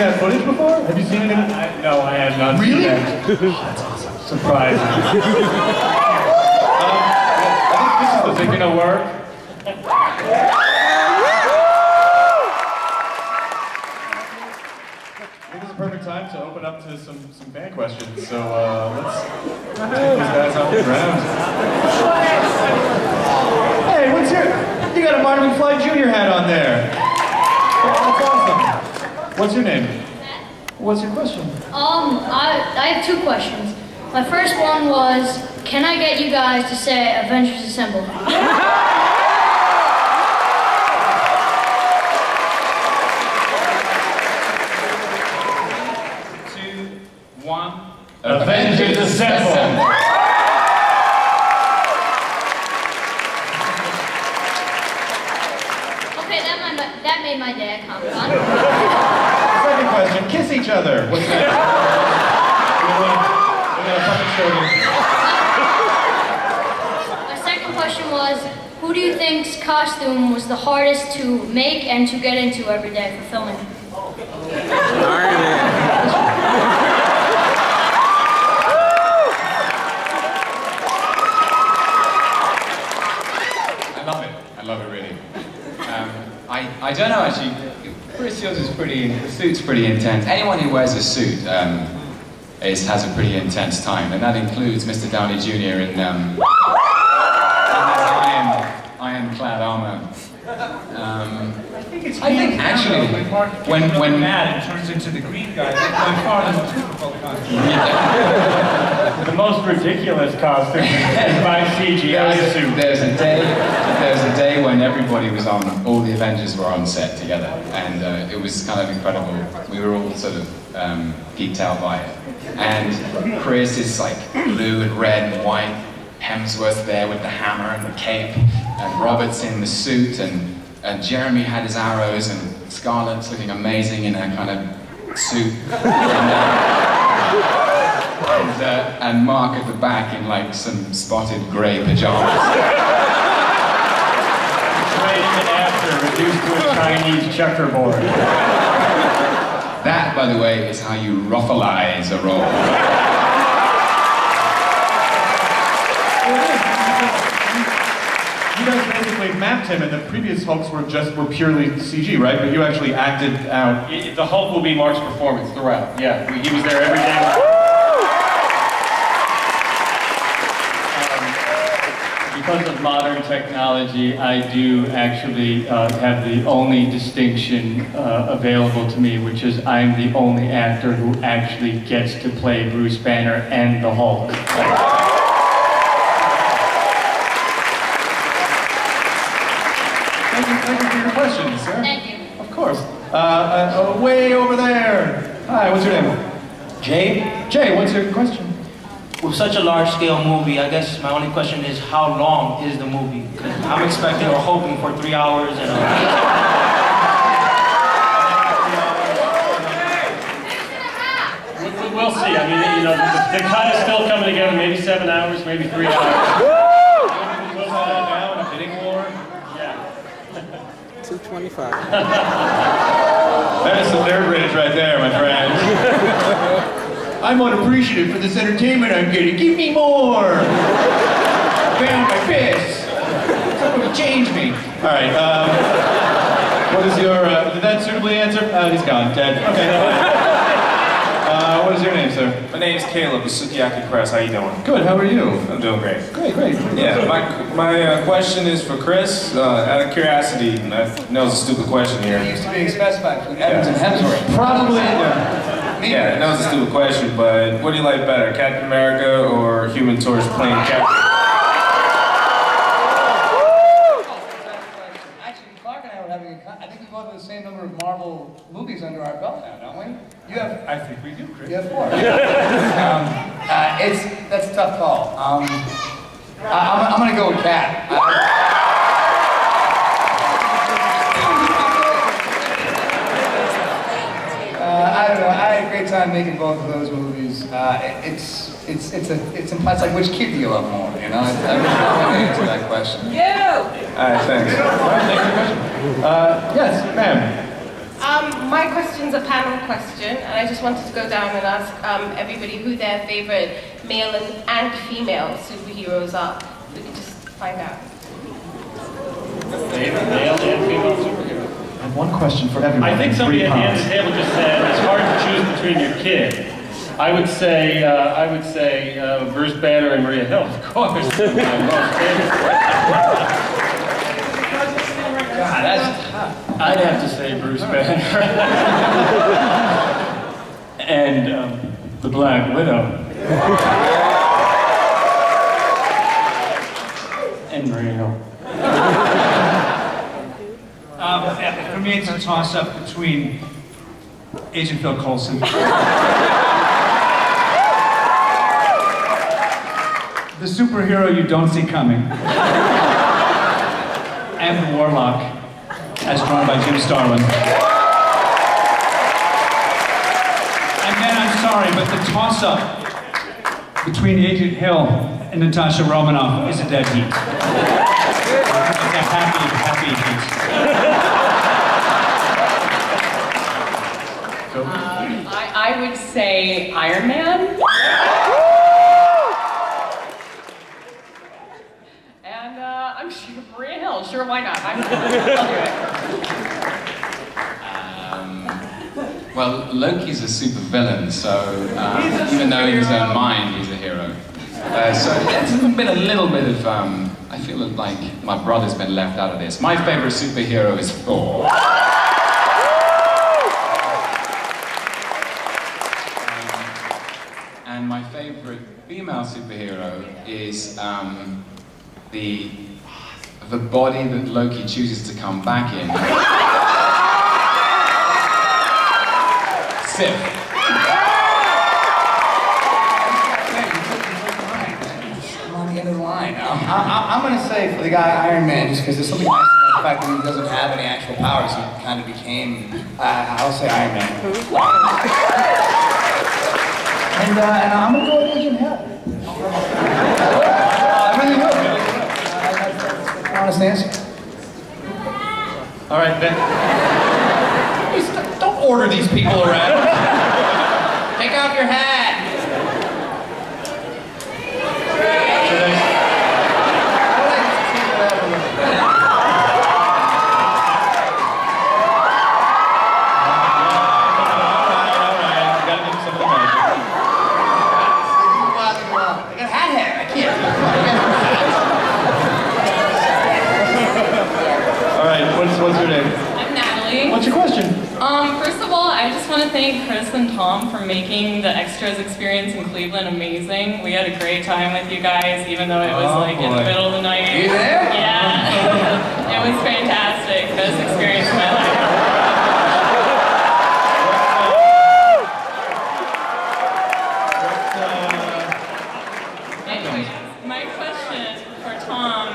that footage before? Have you seen it? No, I have not really? seen that. Oh, that's awesome. Surprise. I think this is gonna work. I think this is a perfect time to open up to some fan questions. So let's take these guys off the ground. Hey, what's your... You got a Marty McFly Jr. hat on there. That's awesome. What's your name? What's your question? I have two questions. My first one was, can I get you guys to say Avengers Assemble? 2, 1. Avengers Assemble! Okay, that made my dad comment on. Second question, kiss each other. What's that? My second question was, who do you think's costume was the hardest to make and to get into every day for filming? Iron Man. I love it really. I don't know actually, Chris, yours is the suit's pretty intense. Anyone who wears a suit has a pretty intense time, and that includes Mr. Downey Jr. in iron-clad armor. I think actually, when mad and turns into the green guy, that's by far the most difficult costume. The most ridiculous costume is my CGI suit. There's a day when everybody was on, all the Avengers were on set together, and it was kind of incredible. We were all sort of geeked out by it. And Chris is like blue and red and white, Hemsworth there with the hammer and the cape, and Robert's in the suit, and Jeremy had his arrows, and Scarlett's looking amazing in her kind of suit. And Mark at the back in like some spotted grey pajamas. Straight and after, reduced to a Chinese checkerboard. That, by the way, is how you ruffleize a role. You guys basically mapped him, and the previous Hulks were purely CG, right? But you actually acted out. The Hulk will be Mark's performance throughout. Yeah, he was there every day. Because of modern technology, I do actually have the only distinction available to me, which is I'm the only actor who actually gets to play Bruce Banner and the Hulk. Thank you for your questions, sir. Thank you. Of course. Way over there. Hi, what's your name? Jay? Jay, what's your question? With such a large-scale movie, I guess my only question is, how long is the movie? 'Cause I'm expecting or hoping for 3 hours and We'll see. I mean, you know, the cut is still coming together. Maybe 7 hours, maybe 3 hours. Yeah. 225. That is some nerve rage right there, my friend. I'm unappreciative for this entertainment I'm getting. Give me more! Bam, my fist! Someone change me. All right, what is your, did that suitably answer? He's gone, dead. Okay. What is your name, sir? My name's Caleb with Sukiyaki Press. How you doing? Good, how are you? I'm doing great. Great, great. Yeah, my question is for Chris. Out of curiosity, I know it's a stupid question here. It used to be specified between Evans and Hemsworth. Probably, Yeah, I know it's a stupid question, but what do you like better, Captain America or Human Torch playing Captain? Actually, Clark and I were having I think we both have the same number of Marvel movies under our belt now, don't we? You have. I think we do, Chris. You have 4. That's a tough call. I'm gonna go with Cap. I don't know. I had a great time making both of those movies. It's like which kid do you love more? You know, I really don't know the answer to that question. All right, thanks. Yes, ma'am. My question's a panel question, and I just wanted to go down and ask everybody who their favorite male and female superheroes are. If we could just find out. Favorite male and female superhero. And one question for everyone. I think somebody at the end of the table just said it's hard to choose between your kid. I would say Bruce Banner and Maria Hill, of course. My most favorite. God, that's tough. I'd have to say Bruce Banner. And the Black Widow. And Maria Hill. For me, it's a toss-up between Agent Phil Coulson. The superhero you don't see coming. And the Warlock, as drawn by Jim Starlin. And then, I'm sorry, but the toss-up between Agent Hill and Natasha Romanoff is a dead heat. It's a happy heat. I would say Iron Man. And I'm sure Maria Hill. Sure, why not? I'll do it. Well, Loki's a super villain, so even though in his own mind he's a hero. So it's been a little bit of, I feel like my brother's been left out of this. My favorite superhero is Thor. And my favorite female superhero is the body that Loki chooses to come back in. Sif. I'm on the end of the line. I'm going to say for the guy Iron Man, just because there's something nice about the fact that he doesn't have any actual powers. He kind of became, I'll say Iron Man. And I'm going to go with Agent Hill. I really will. That's an honest answer. All right, then. Don't order these people around. Take off your hat. What's your name? I'm Natalie. What's your question? First of all, I just want to thank Chris and Tom for making the extras experience in Cleveland amazing. We had a great time with you guys, even though it was in the middle of the night. Are you there? Yeah. It was fantastic. Best experience of my life. Anyways, my question for Tom.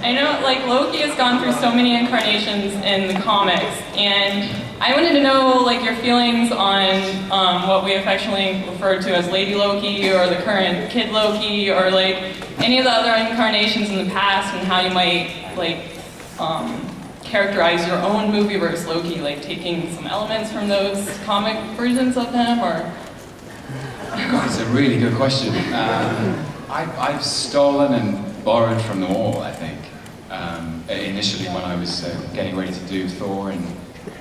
I know, Loki has gone through so many incarnations in the comics, and I wanted to know, your feelings on what we affectionately refer to as Lady Loki, or the current Kid Loki, or, any of the other incarnations in the past, and how you might, characterize your own movieverse Loki, taking some elements from those comic versions of him, or... It's a really good question. I've stolen and borrowed from them all, I think. Initially when I was getting ready to do Thor, and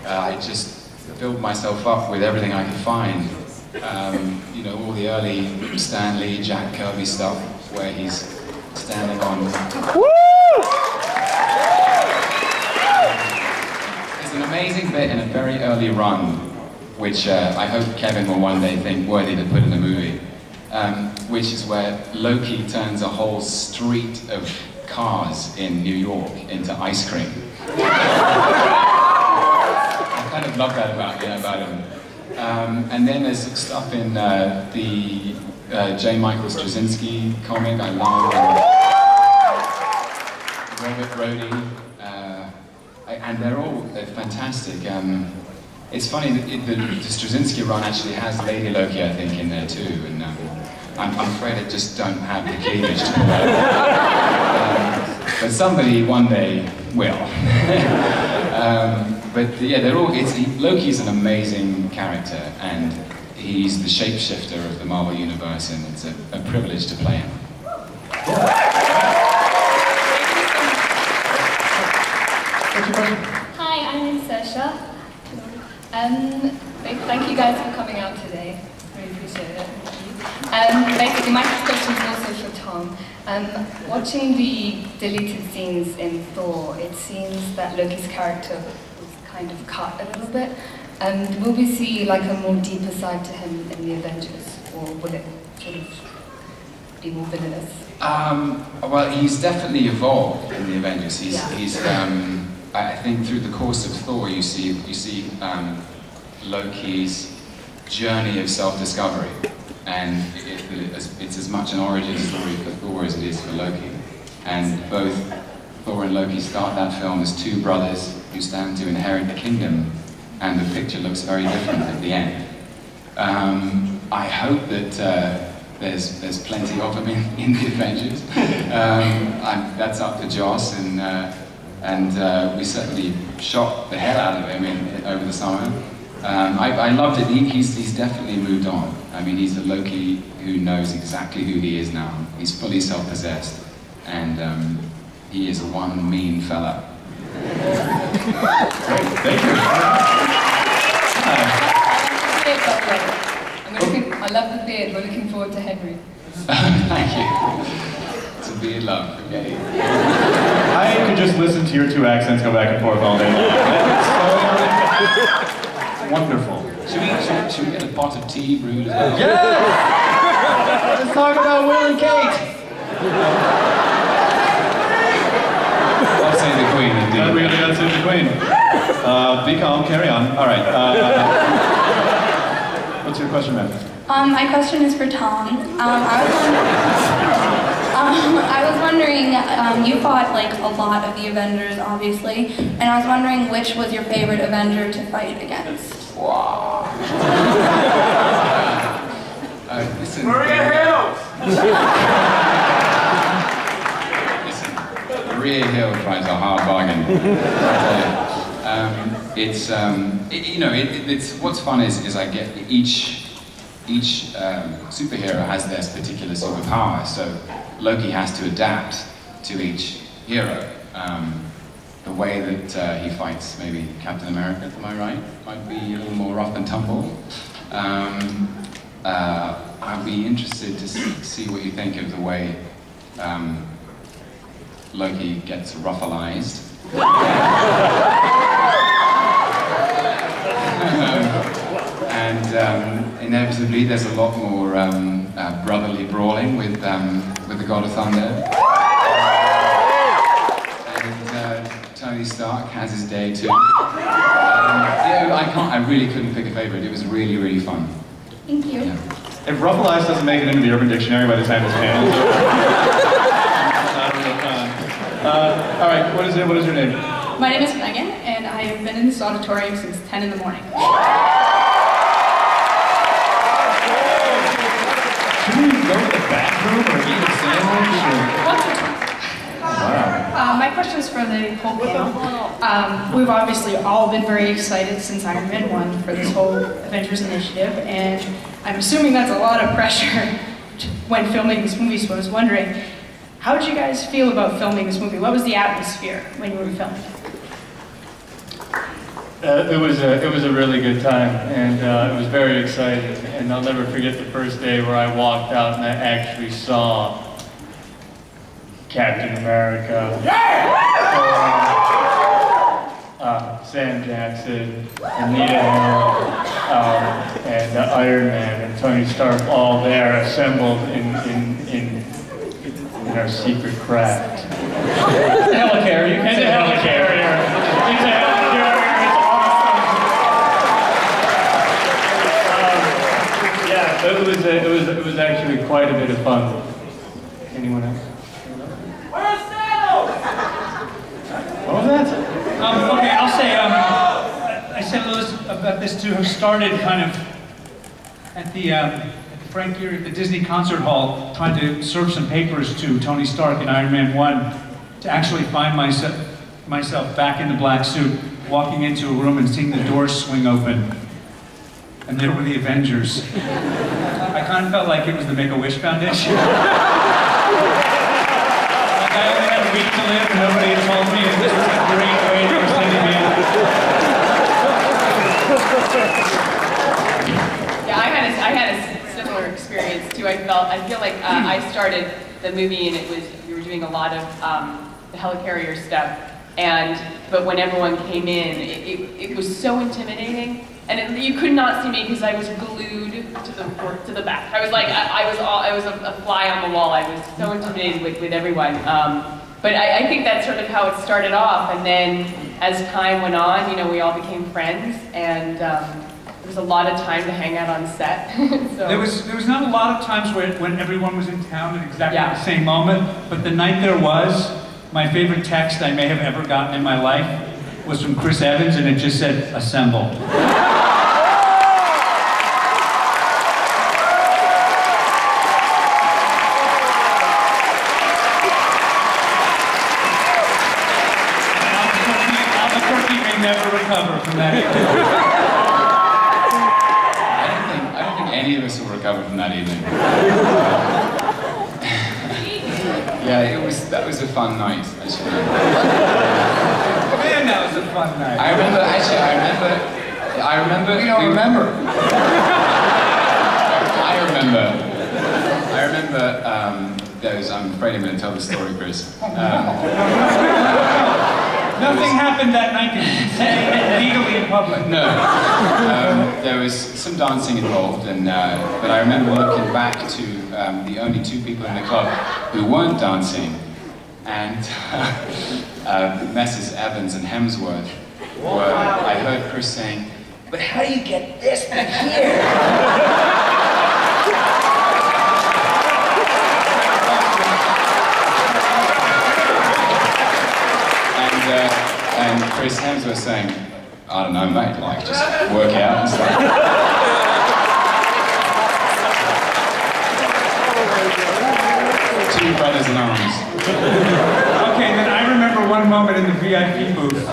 I just filled myself up with everything I could find. All the early Stan Lee, Jack Kirby stuff, where he's standing on... There's an amazing bit in a very early run, which I hope Kevin will one day think worthy to put in a movie, which is where Loki turns a whole street of cars in New York into ice cream. I kind of love that about him. And then there's stuff in the J. Michael Straczynski comic I love, Robert Brody, and they're fantastic. It's funny that the Straczynski run actually has Lady Loki, I think, in there too, and I'm afraid I just don't have the cleavage to pull that. But somebody one day will. But yeah, they're all. Loki's an amazing character, and he's the shapeshifter of the Marvel Universe, and it's a privilege to play him. Hi, I'm Sasha. Thank you guys for coming out today. Really appreciate it. Basically, my first question is also for Tom. Watching the deleted scenes in Thor, it seems that Loki's character was kind of cut a little bit. Will we see like a more deeper side to him in the Avengers, or will it sort of be more villainous? Well, he's definitely evolved in the Avengers. I think through the course of Thor, you see Loki's journey of self-discovery, and it's as much an origin story for Thor as it is for Loki. And both Thor and Loki start that film as two brothers who stand to inherit the kingdom, and the picture looks very different at the end. I hope that there's plenty of them in the Avengers. That's up to Joss, and we certainly shot the hell out of him over the summer. I loved it. He's definitely moved on. I mean, he's a Loki who knows exactly who he is now. He's fully self-possessed, and he is one mean fella. Great, thank you. I love the beard. We're looking forward to Henry. Thank you. It's a beard love, okay? I could just listen to your two accents go back and forth all day long. It's wonderful. Should we get a pot of tea brewed as well? Yeah! Let's talk about Will and Kate. I'll say the Queen, indeed. We're gonna say the Queen. Be calm, carry on. All right. What's your question, ma'am? My question is for Tom. I was wondering, you fought like a lot of the Avengers, obviously, and I was wondering which was your favorite Avenger to fight against. Wow. Listen. Maria Hill! Listen, Maria Hill tries a hard bargain. It's what's fun is I get each superhero has their particular superpower, so Loki has to adapt to each hero. The way that he fights maybe Captain America, am I right? Might be a little more rough and tumble. I'd be interested to see what you think of the way Loki gets ruffalized. And inevitably there's a lot more brotherly brawling with the God of Thunder. Tony Stark has his day too. I really couldn't pick a favorite. It was really, really fun. Thank you. Yeah. If ruffalized doesn't make it into the Urban Dictionary by the time this panel is over. All right, what is your name? My name is Megan, and I have been in this auditorium since 10 in the morning. Should we go to the bathroom or eat a sandwich? Once or twice. Wow. My question is for the whole panel. We've obviously all been very excited since Iron Man 1 for this whole Avengers initiative, and I'm assuming that's a lot of pressure when filming this movie, so I was wondering, how did you guys feel about filming this movie? What was the atmosphere when you were filming it? It was a really good time, and it was very exciting. And I'll never forget the first day where I walked out and I actually saw Captain America, Sam Jackson, Anita Hill, and Iron Man and Tony Stark all there assembled in our secret craft. The helicarrier. And the helicarrier. It's a helicarrier. It's awesome. It was actually quite a bit of fun. Anyone else? Where's Thanos? What was that? Okay, I'll say, I said a little about this too, who started kind of at the Frank Gehry at the Disney Concert Hall, trying to serve some papers to Tony Stark in Iron Man 1 to actually find myself back in the black suit walking into a room and seeing the doors swing open. And there were the Avengers. I kind of felt like it was the Make-A-Wish Foundation. Like I only had a week to live and nobody had told me, and this was a great way they were sending me out. Yeah, I had a similar experience too. I feel like I started the movie and we were doing a lot of the helicarrier stuff, but when everyone came in, it was so intimidating, and you could not see me because I was glued to the back. I was like I was a fly on the wall. I was so intimidated with everyone. But I think that's sort of how it started off, and then as time went on, you know, we all became friends, and there was a lot of time to hang out on set. So. There was not a lot of times when everyone was in town at exactly the same moment, but the night there was, my favorite text I may have ever gotten in my life was from Chris Evans, and it just said, "Assemble." Albuquerque may never recover from that. I don't think any of us will recover from that evening. Yeah, that was a fun night, actually. Man, that was a fun night. I remember. You don't remember. I remember those. I'm afraid I'm going to tell the story, Chris. Nothing happened that night. Did you say it legally in public? No. There was some dancing involved, but I remember looking back to the only two people in the club who weren't dancing, and Messrs. Evans and Hemsworth were. I heard Chris saying, "But how do you get this back here?" And Chris Hemsworth saying, "I don't know, mate, like, just work out and stuff." Two brothers in arms. Okay, then I remember one moment in the VIP booth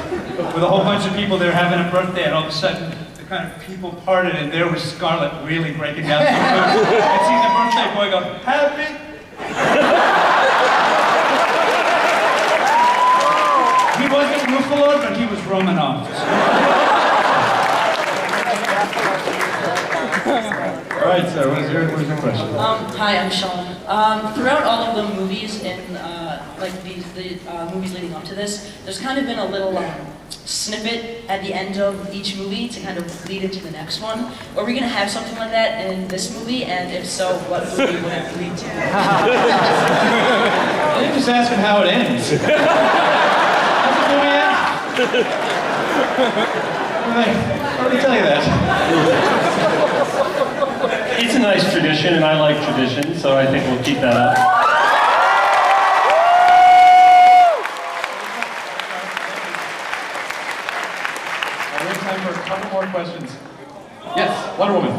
with a whole bunch of people there having a birthday, and all of a sudden, the kind of people parted, and there was Scarlett really breaking down some food. I see the birthday boy go, "Happy?" He wasn't Ruffalo, but he was Romanoff. All right, sir, what is your question? Hi, I'm Sean. Throughout all of the movies the movies leading up to this, there's kind of been a little snippet at the end of each movie to kind of lead into the next one. Are we going to have something like that in this movie? And if so, what movie would it lead to? You're just asking how it ends. Let me tell you that. It's a nice tradition, and I like tradition, so I think we'll keep that up. We have time for a couple more questions. Yes, Wonder Woman.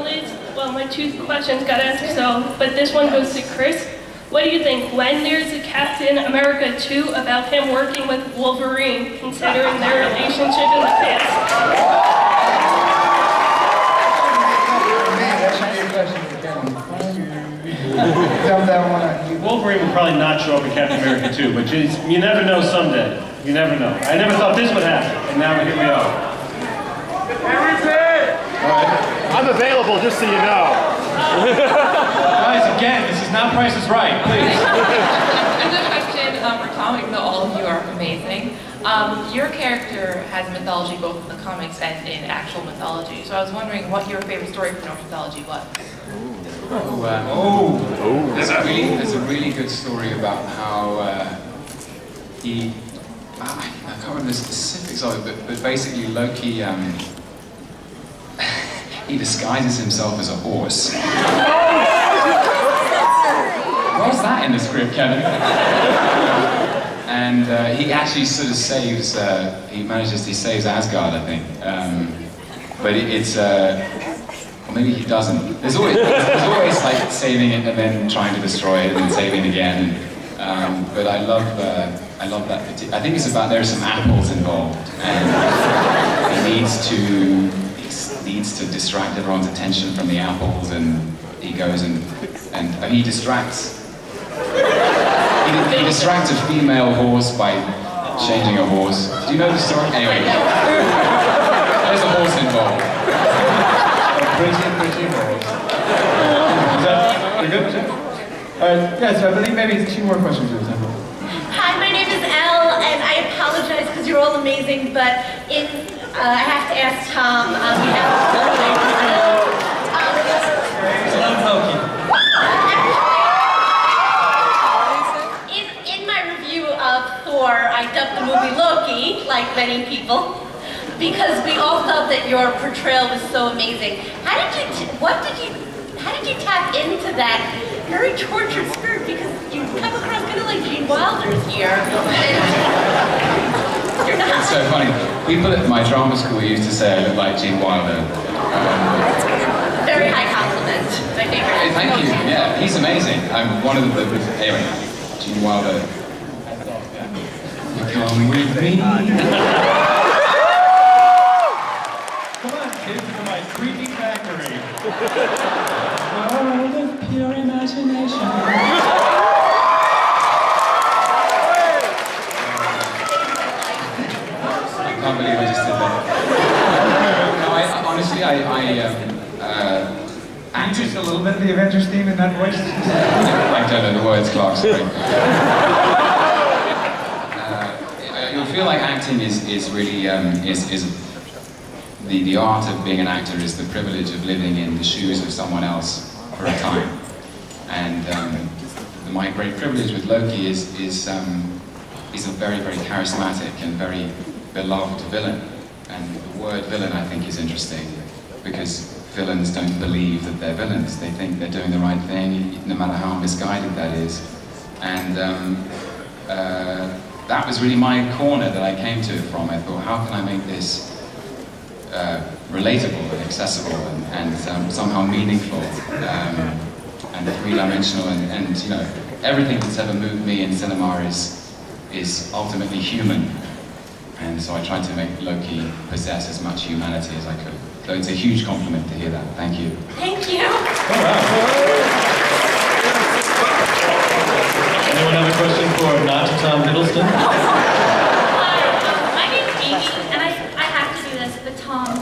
Liz, well, my two questions got asked, but this one goes to Chris. What do you think, when there's a Captain America 2, about him working with Wolverine, considering their relationship in the past? That should be a question for Kevin. Wolverine will probably not show up in Captain America 2, but you never know someday. You never know. I never thought this would happen, and now here we are. I'm available, just so you know. Guys, again, this is not Price is Right, please. There's a question for Tom, even though all of you are amazing. Your character has mythology both in the comics and in actual mythology, so I was wondering what your favorite story from Norse mythology was. There's a really good story about how I can't remember the specifics of it, but basically Loki, he disguises himself as a horse. What's that in the script, Kevin? And he actually sort of saves, he saves Asgard, I think. But or maybe he doesn't. There's always like saving it and then trying to destroy it and then saving it again. But I love that particular. I think it's about there's some apples involved, and he needs to distract everyone's attention from the apples, and he goes and he distracts. He distracts a female horse by changing a horse. Do you know the story? Anyway, there's a horse involved. A pretty horse. Is that we're good? Alright, yeah, so I believe maybe 2 more questions at a time. Hi, my name is Elle, and I apologize because you're all amazing, but I have to ask Tom on behalf of Loki. In my review of Thor, I dubbed the movie Loki, like many people, because we all felt that your portrayal was so amazing. How did you tap into that very tortured spirit? Because you come across kind of like Gene Wilder's here. You're not. It's so funny. People at my drama school used to say I look like Gene Wilder. Very high compliment. My favorite. Hey, thank you. Yeah, he's amazing. I'm one of the anyway, Gene Wilder. You come with me. Come on, kids, to my creepy factory. World of pure imagination. I can't believe I just did that. No, honestly, Can you use a little bit of the Avengers theme in that voice? I don't know the words, Clark, sorry. You'll feel like acting is really, the art of being an actor is the privilege of living in the shoes of someone else for a time. And my great privilege with Loki is he's a very, very charismatic and very beloved villain. And the word villain, I think, is interesting because villains don't believe that they're villains. They think they're doing the right thing, no matter how misguided that is. And that was really my corner that I came to it from. I thought, how can I make this relatable and accessible and somehow meaningful and three-dimensional and you know, everything that's ever moved me in cinema is ultimately human. And so I tried to make Loki possess as much humanity as I could. So it's a huge compliment to hear that. Thank you. Thank you. Anyone have a question for not Tom Hiddleston? My name's Amy, and I have to do this, but Tom.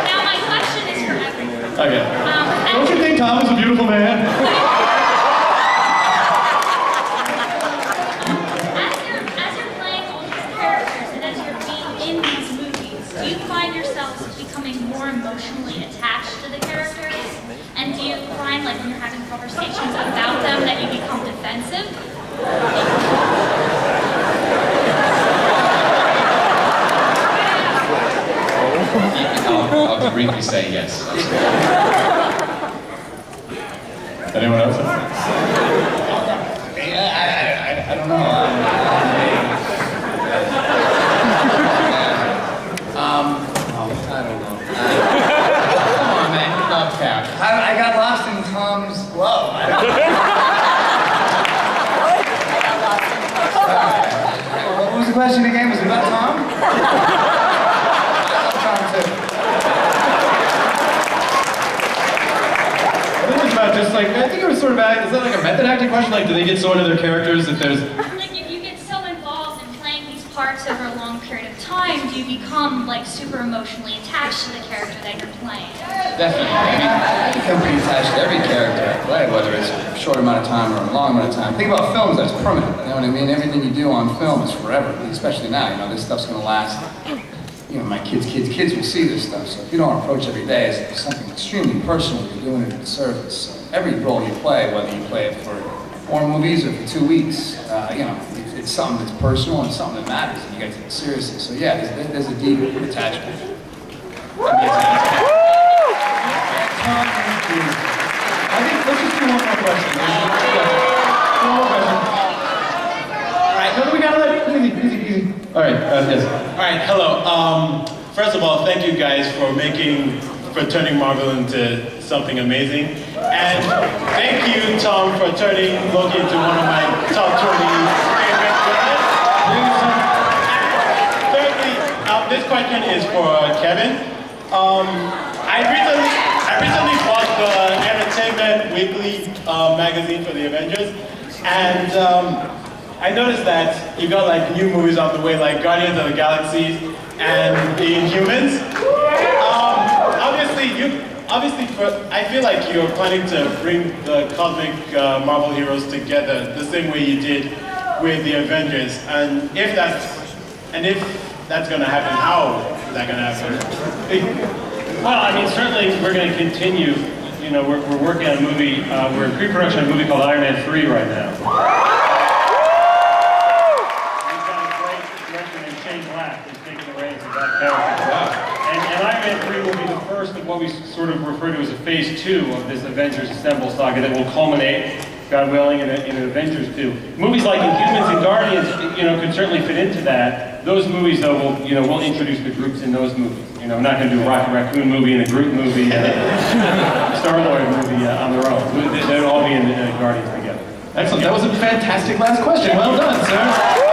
Now my question is for everyone. Okay. Don't you think Tom is a beautiful man? As you're playing all these characters and as you're being in these movies, do you find yourself becoming more emotionally attached to the characters? And do you find, like, when you're having conversations about them, that you become defensive? I'll briefly say yes. Anyone else? I don't know. I don't know. Come on, man, you're not Cap. I got lost in Tom's love. What was the question again? Was it about Tom? I love Tom too. I think it was about just like, I think it was sort of, is that like a method acting question? Like, do they get so into their characters that there's... Like, if you get so involved in playing these parts over a long period of time, do you become, like, super emotionally attached to the character that you're playing? Definitely. I become pretty attached to every character I play, whether it's a short amount of time or a long amount of time. Think about films, that's permanent. You know what I mean? Everything you do on film is forever, especially now. You know, this stuff's going to last. You know, my kids will see this stuff. So if you don't approach every day as something extremely personal, you're doing it in service. So every role you play, whether you play it for 4 movies or for 2 weeks, you know, it's something that's personal and something that matters, and you got to take it seriously. So yeah, there's a deep attachment. I think, let's just do one more question. One more question. All right, no, we gotta let it easy. All right, yes. All right, hello. First of all, thank you guys for turning Marvel into something amazing. And thank you, Tom, for turning Loki into one of my top 20 favorite villains. Thirdly, this question is for Kevin. I recently bought the Entertainment Weekly magazine for the Avengers, and I noticed that you got like new movies on the way, like Guardians of the Galaxy and The Inhumans. I feel like you're planning to bring the cosmic Marvel heroes together the same way you did with the Avengers. And if that's going to happen, how is that going to happen? Well, I mean, certainly we're going to continue. You know, we're working on a movie. We're in pre-production of a movie called Iron Man 3 right now. We've got a great director named Shane Black who's taking the reins of that character. And Iron Man 3 will be the first of what we sort of refer to as a phase 2 of this Avengers Assemble saga that will culminate, God willing, in an Avengers 2. Movies like Inhumans and Guardians, you know, could certainly fit into that. Those movies, though, we'll introduce the groups in those movies. You know, we're not going to do a Rocket Raccoon movie and a Groot movie and a Star-Lord movie on their own. They'll all be in Guardians together. Excellent. That was a fantastic last question. Well done, sir.